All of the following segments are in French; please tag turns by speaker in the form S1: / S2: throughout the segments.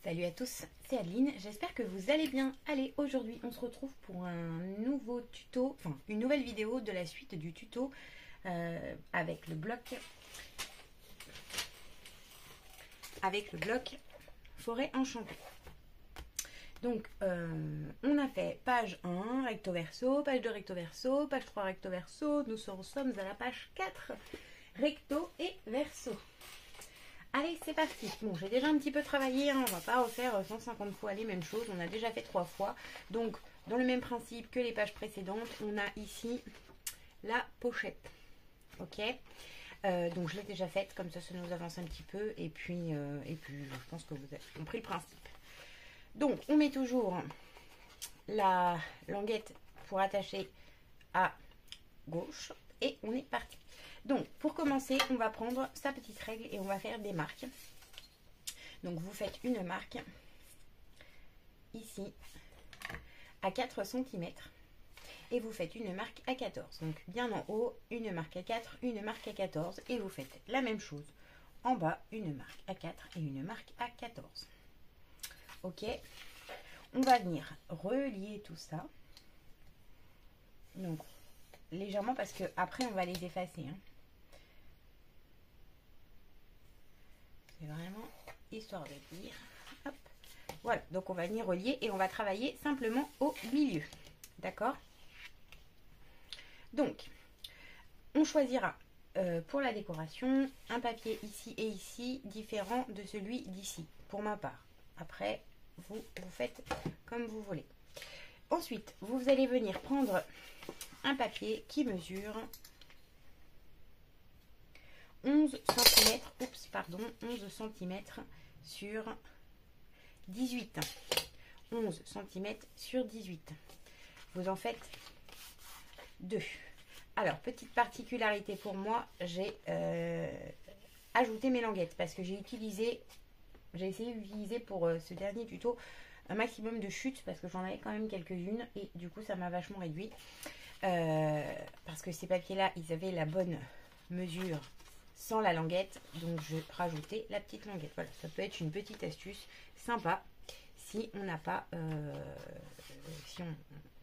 S1: Salut à tous, c'est Adeline, j'espère que vous allez bien. Allez, aujourd'hui on se retrouve pour un nouveau tuto, enfin une nouvelle vidéo de la suite du tuto avec le bloc Forêt Enchantée. Donc on a fait page 1 recto verso, page 2 recto verso, page 3 recto verso, nous sommes à la page 4 recto et verso. Allez, c'est parti. Bon, j'ai déjà un petit peu travaillé, hein, on va pas refaire 150 fois les mêmes choses, on a déjà fait 3 fois. Donc, dans le même principe que les pages précédentes, on a ici la pochette. Ok, donc je l'ai déjà faite, comme ça nous avance un petit peu. Et puis je pense que vous avez compris le principe. Donc, on met toujours la languette pour attacher à gauche et on est parti. Donc, pour commencer, on va prendre sa petite règle et on va faire des marques. Donc, vous faites une marque ici à 4 cm et vous faites une marque à 14. Donc, bien en haut, une marque à 4, une marque à 14 et vous faites la même chose. En bas, une marque à 4 et une marque à 14. Ok, on va venir relier tout ça. Donc, légèrement parce que après on va les effacer. Hein. C'est vraiment histoire de dire. Hop. Voilà, donc on va venir relier et on va travailler simplement au milieu. D'accord? Donc, on choisira pour la décoration un papier ici et ici différent de celui d'ici, pour ma part. Après, vous faites comme vous voulez. Ensuite, vous allez venir prendre un papier qui mesure 11 cm, 11 cm sur 18. 11 cm sur 18. Vous en faites 2. Alors, petite particularité pour moi, j'ai ajouté mes languettes parce que j'ai essayé d'utiliser pour ce dernier tuto un maximum de chutes parce que j'en avais quand même quelques-unes et du coup ça m'a vachement réduit. Parce que ces papiers-là, ils avaient la bonne mesure sans la languette, donc je rajoutais la petite languette. Voilà, ça peut être une petite astuce sympa si on n'a pas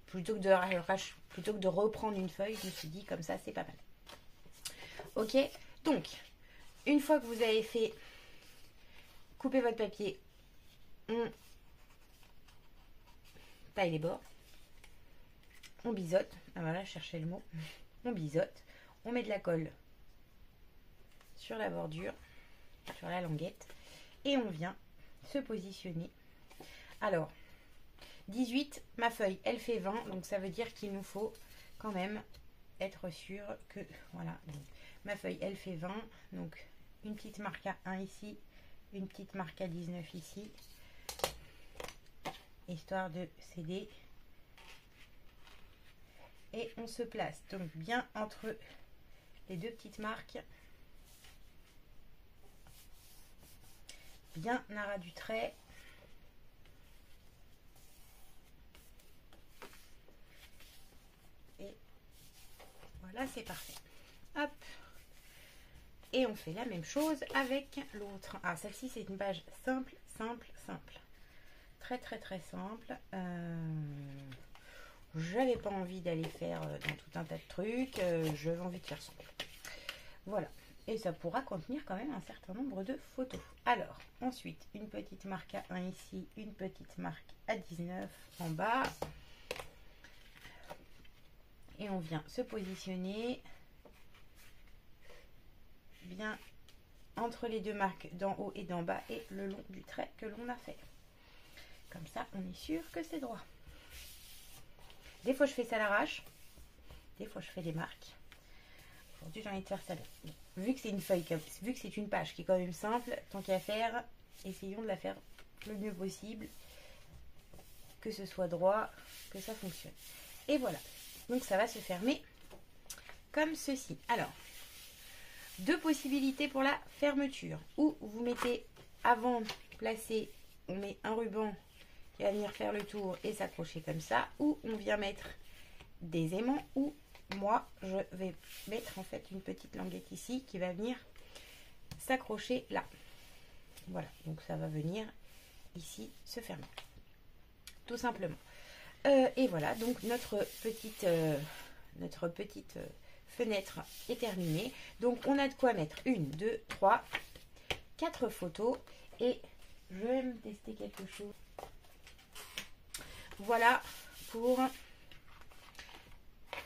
S1: plutôt que de reprendre une feuille, je me suis dit comme ça c'est pas mal. Ok, donc une fois que vous avez fait couper votre papier, on taille les bords, on biseaute, ah voilà, je cherchais le mot, on biseaute, on met de la colle sur la bordure, sur la languette, et on vient se positionner. Alors, 18, ma feuille, elle fait 20, donc ça veut dire qu'il nous faut quand même être sûr que, voilà, donc, ma feuille, elle fait 20, donc une petite marque à 1 ici, une petite marque à 19 ici, histoire de céder. Et on se place donc bien entre les deux petites marques, bien à ras du trait. Et voilà, c'est parfait. Hop. Et on fait la même chose avec l'autre. Ah, celle-ci, c'est une page simple. Très, très, très simple. J'avais pas envie d'aller faire dans tout un tas de trucs. J'avais envie de faire simple. Voilà. Et ça pourra contenir quand même un certain nombre de photos. Alors, ensuite, une petite marque à 1 ici, une petite marque à 19 en bas. Et on vient se positionner bien entre les deux marques d'en haut et d'en bas et le long du trait que l'on a fait. Comme ça, on est sûr que c'est droit. Des fois, je fais ça à l'arrache. Des fois, je fais des marques. Aujourd'hui, j'ai envie de faire ça. Vu que c'est une feuille, vu que c'est une page qui est quand même simple, tant qu'à faire, essayons de la faire le mieux possible. Que ce soit droit, que ça fonctionne. Et voilà. Donc, ça va se fermer comme ceci. Alors, deux possibilités pour la fermeture. Ou vous mettez avant placer, on met un ruban qui va venir faire le tour et s'accrocher comme ça. Ou on vient mettre des aimants ou moi je vais mettre en fait une petite languette ici qui va venir s'accrocher là. Voilà, donc ça va venir ici se fermer. Tout simplement. Et voilà, donc notre petite fenêtre est terminée. Donc on a de quoi mettre 1, 2, 3, 4 photos. Et je vais me tester quelque chose. Voilà pour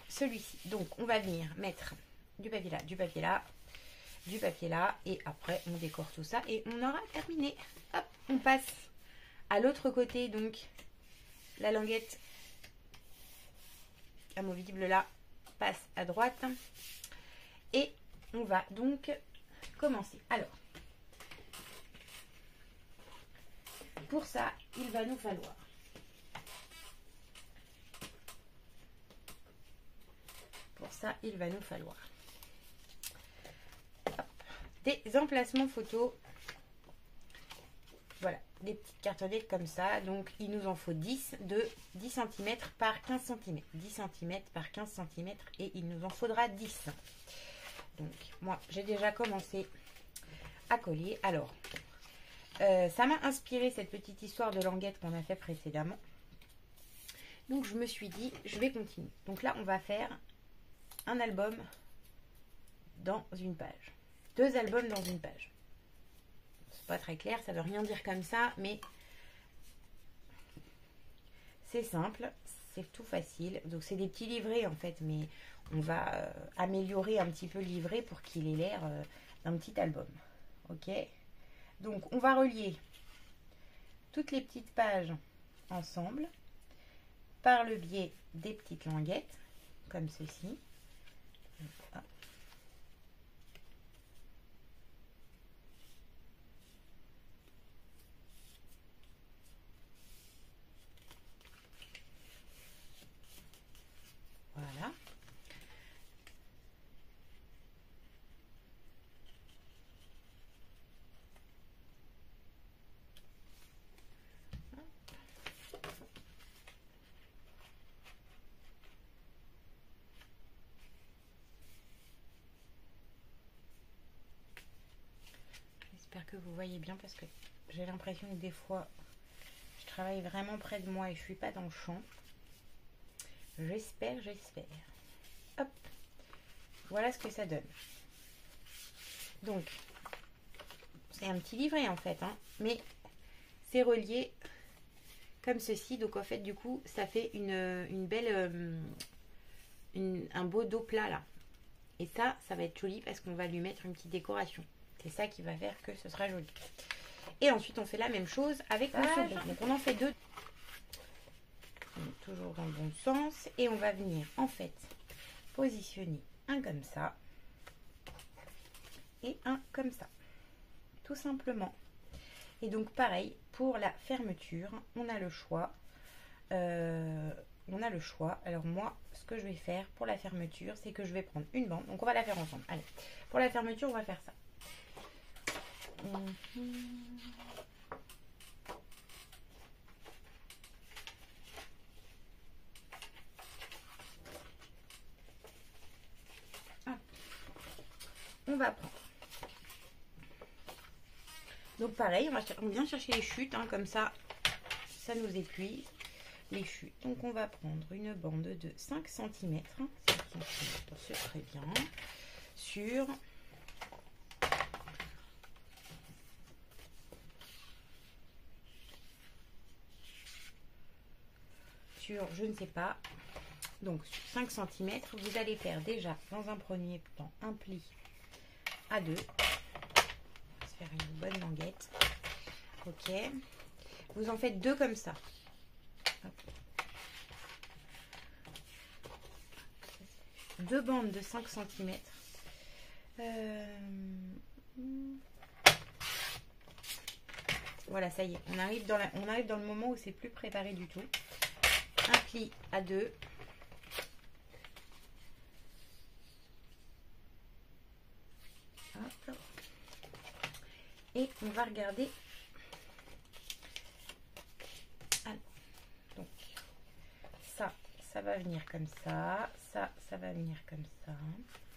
S1: celui-ci. Donc on va venir mettre du papier là, du papier là, du papier là. Et après on décore tout ça et on aura terminé. Hop, on passe à l'autre côté. Donc la languette amovible là passe à droite. Et on va donc commencer. Alors, pour ça, il va nous falloir hop, des emplacements photos. Voilà, des petites cartonnettes comme ça. Donc, il nous en faut 10 de 10 cm par 15 cm. 10 cm par 15 cm et il nous en faudra 10. Donc, moi, j'ai déjà commencé à coller. Alors, ça m'a inspiré cette petite histoire de languette qu'on a fait précédemment. Donc, je me suis dit, je vais continuer. Donc là, on va faire un album dans une page. 2 albums dans une page. C'est pas très clair, ça veut rien dire comme ça, mais c'est simple, c'est tout facile. Donc, c'est des petits livrets en fait, mais on va améliorer un petit peu le livret pour qu'il ait l'air d'un petit album. Ok ? Donc, on va relier toutes les petites pages ensemble par le biais des petites languettes, comme ceci. Hop. Voilà. J'espère que vous voyez bien parce que j'ai l'impression que des fois je travaille vraiment près de moi et je suis pas dans le champ. J'espère. Hop. Voilà ce que ça donne. Donc, c'est un petit livret en fait, hein, mais c'est relié comme ceci. Donc en fait, du coup, ça fait une belle, un beau dos plat là. Et ça va être joli parce qu'on va lui mettre une petite décoration. C'est ça qui va faire que ce sera joli. Et ensuite, on fait la même chose avec le second. Donc, on en fait 2. Toujours dans le bon sens. Et on va venir, en fait, positionner un comme ça. Et un comme ça. Tout simplement. Et donc, pareil, pour la fermeture, on a le choix. Alors, moi, ce que je vais faire pour la fermeture, c'est que je vais prendre une bande. Donc, on va la faire ensemble. Allez, pour la fermeture, on va faire ça. On va prendre. Donc pareil, on vient chercher les chutes, hein, comme ça nous épuise les chutes. Donc on va prendre une bande de 5 cm, c'est très bien, sur je ne sais pas, donc sur 5 cm, vous allez faire déjà dans un premier temps un pli à 2. On va se faire une bonne languette. Ok. Vous en faites 2 comme ça. Hop. 2 bandes de 5 cm. Voilà, ça y est. On arrive dans le moment où c'est plus préparé du tout. Un pli à 2. Hop. Et on va regarder. Alors, donc, ça va venir comme ça. Ça va venir comme ça.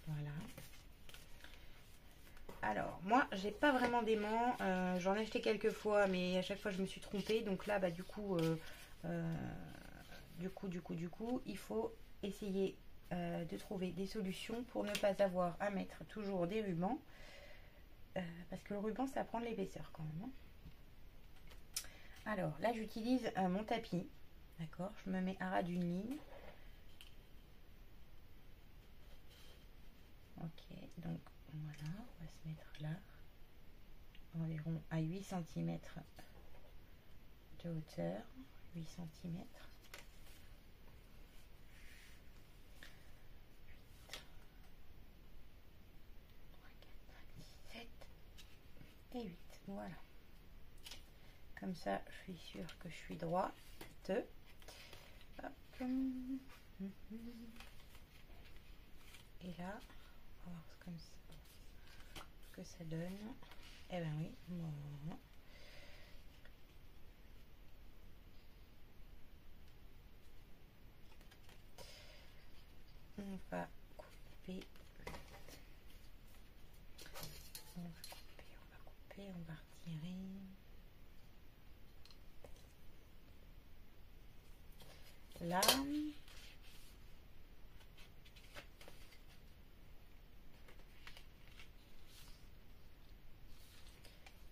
S1: Voilà. Alors, moi, j'ai pas vraiment d'aimant. J'en ai acheté quelques fois, mais à chaque fois, je me suis trompée. Donc là, bah, du coup, il faut essayer de trouver des solutions pour ne pas avoir à mettre toujours des rubans. Parce que le ruban, ça prend de l'épaisseur quand même. Hein. Alors, là, j'utilise mon tapis. D'accord, je me mets à ras d'une ligne. Ok, donc voilà, on va se mettre là. Environ à 8 cm de hauteur. 8 cm. 7 et 8. Voilà. Comme ça, je suis sûre que je suis droite. Hop. Et là, on va voir comme ça, ce que ça donne. Eh ben oui, voilà. On va couper. On va retirer. Là.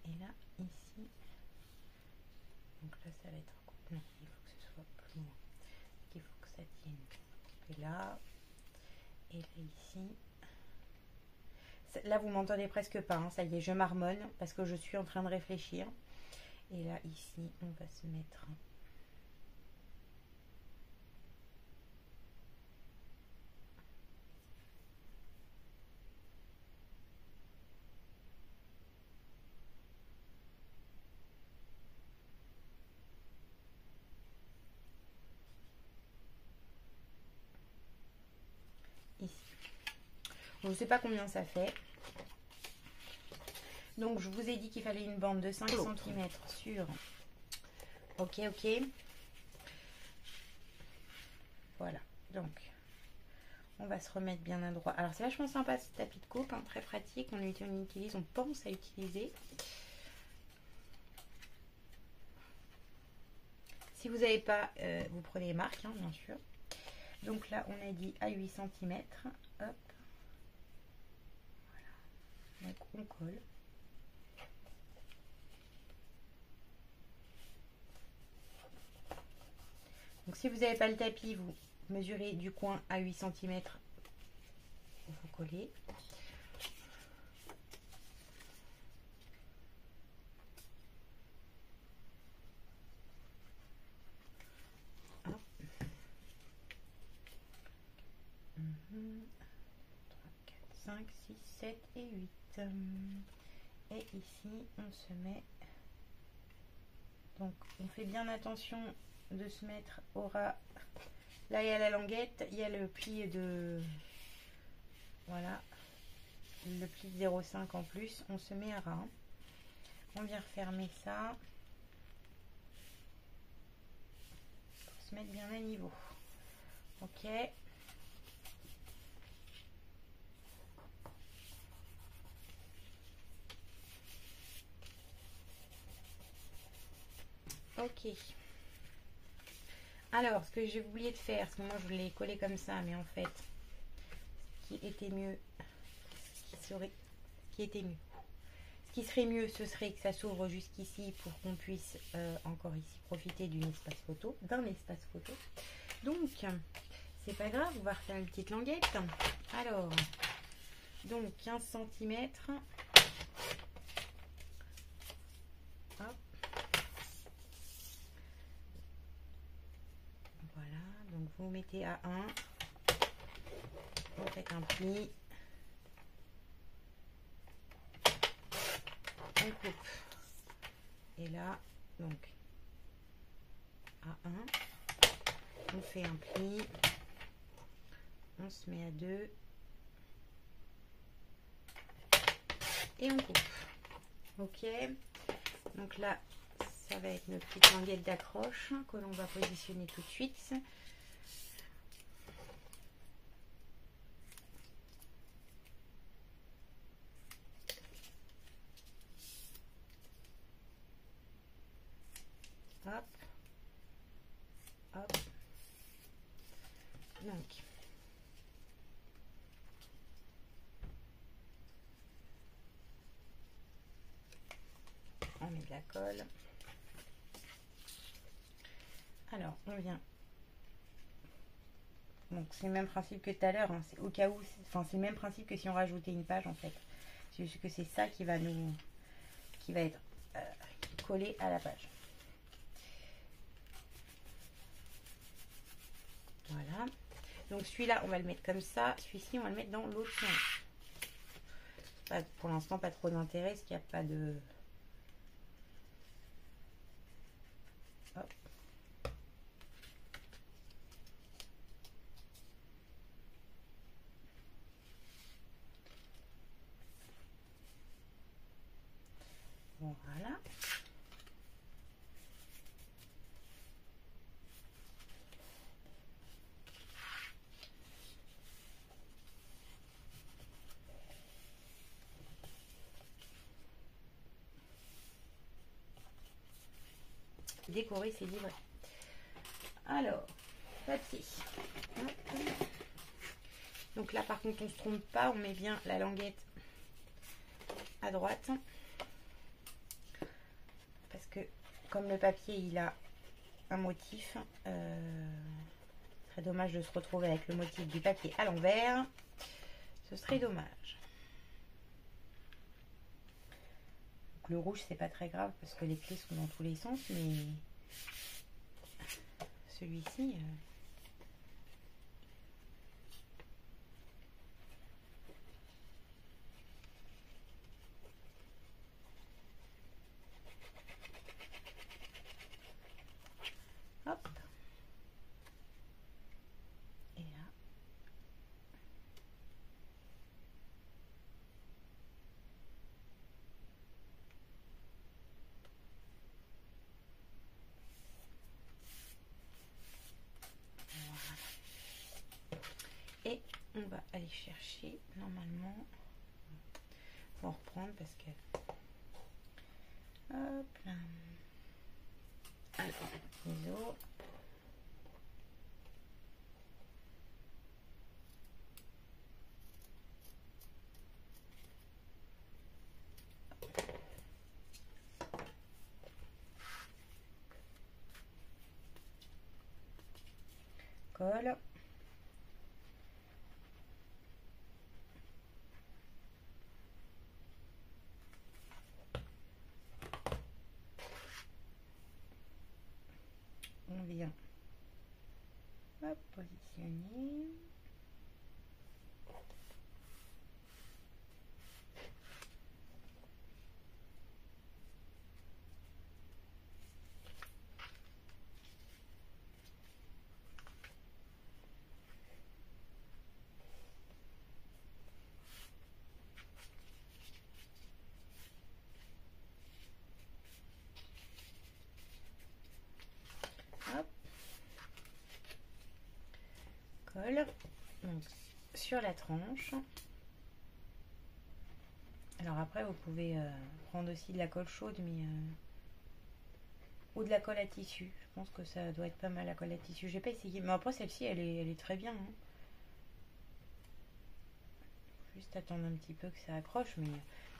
S1: Et là, ici. Donc là, ça va être coupé. Non, il faut que ce soit plus loin. Il faut que ça tienne. Et là. Et là, ici. Là, vous m'entendez presque pas. Hein, ça y est, je marmonne parce que je suis en train de réfléchir. Et là, ici, on va se mettre. Ici. Je ne sais pas combien ça fait. Donc, je vous ai dit qu'il fallait une bande de 5 cm sur... Ok. Voilà. Donc, on va se remettre bien à droit. Alors, c'est vachement sympa ce tapis de coupe, hein, très pratique. On pense à utiliser. Si vous n'avez pas, vous prenez les marques, hein, bien sûr. Donc là, on a dit à 8 cm. Hop. Voilà. Donc, on colle. Donc, si vous n'avez pas le tapis, vous mesurez du coin à 8 cm. Vous collez. Hop. 3, 4, 5, 6, 7 et 8. Et ici, on se met... Donc, on fait bien attention de se mettre au ras. Là, il y a la languette, il y a le pli de... Voilà. Le pli de 0,5 en plus. On se met à ras. On vient refermer ça. Pour se mettre bien à niveau. Ok. Ok. Alors, ce que j'ai oublié de faire, parce que moi je l'ai collé comme ça, mais en fait, ce qui était mieux, ce qui serait mieux, ce serait que ça s'ouvre jusqu'ici pour qu'on puisse encore ici profiter d'un espace photo. Donc, c'est pas grave, on va refaire une petite languette. Alors, donc 15 cm. Hop. Voilà, donc vous mettez à 1. Vous faites un pli. On coupe. Et là, donc, à 1. On fait un pli. On se met à 2. Et on coupe. Ok. Donc là, ça va être notre petite languette d'accroche que l'on va positionner tout de suite. Hop. Hop. Donc. On met de la colle. Alors, on vient. Donc, c'est le même principe que tout à l'heure. Hein. C'est au cas où, enfin, c'est le même principe que si on rajoutait une page en fait. C'est juste que c'est ça qui va être collé à la page. Voilà. Donc celui-là, on va le mettre comme ça. Celui-ci, on va le mettre dans l'autre sens. Pour l'instant, pas trop d'intérêt, parce qu'il n'y a pas de... Hop. Voilà. Décorer ses livrets. Alors, papier. Hop. Donc là, par contre, on ne se trompe pas. On met bien la languette à droite. Parce que, comme le papier, il a un motif, serait dommage de se retrouver avec le motif du papier à l'envers. Ce serait dommage. Donc, le rouge, c'est pas très grave parce que les clés sont dans tous les sens, mais celui-ci... Hop. Et là. Et on va aller chercher, normalement, on va reprendre parce que... Hop là. Alors, ciseaux. Colle. On vient positionner. Hop. Colle. Donc, sur la tranche. Alors après, vous pouvez prendre aussi de la colle chaude, mais ou de la colle à tissu. Je pense que ça doit être pas mal la colle à tissu. J'ai pas essayé, mais après celle-ci, elle est très bien. Hein. Juste attendre un petit peu que ça accroche, mais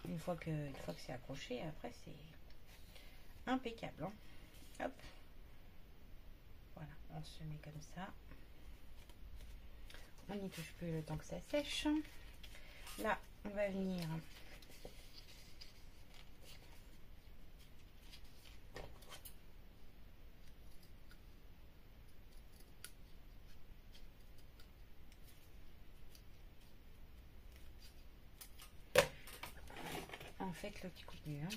S1: une fois que c'est accroché, après c'est impeccable. Hein. Hop. Voilà, on se met comme ça. On n'y touche plus le temps que ça sèche. Là, on va venir en fait le petit coup de mur.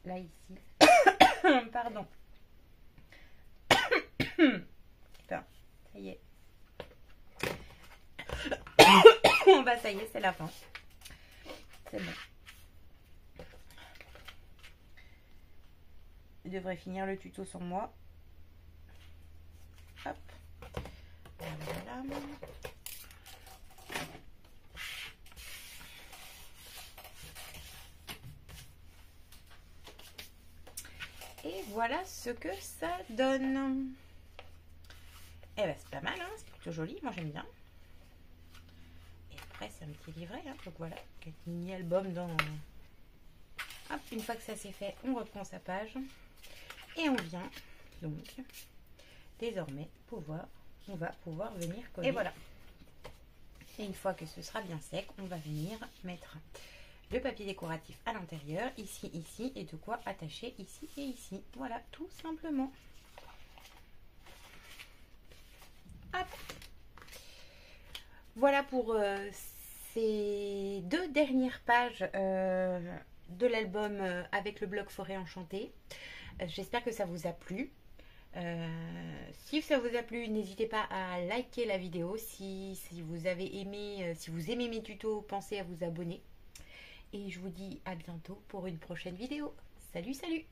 S1: là ici. Pardon. Putain, ça y est. Bah ça y est, c'est la fin. C'est bon. Je devrais finir le tuto sans moi. Hop. Voilà. Et voilà ce que ça donne. Eh ben c'est pas mal, hein, c'est plutôt joli, moi j'aime bien. Et après c'est un petit livret, hein, donc voilà, un mini-album dans... Hop, une fois que ça c'est fait, on reprend sa page. Et on vient donc désormais on va pouvoir venir coller. Et voilà. Et une fois que ce sera bien sec, on va venir mettre le papier décoratif à l'intérieur, ici, ici, et de quoi attacher ici et ici. Voilà, tout simplement. Hop. Voilà pour ces 2 dernières pages de l'album avec le bloc Forêt Enchantée. J'espère que ça vous a plu. Si ça vous a plu, n'hésitez pas à liker la vidéo. Si vous avez aimé, si vous aimez mes tutos, pensez à vous abonner. Et je vous dis à bientôt pour une prochaine vidéo. Salut, salut!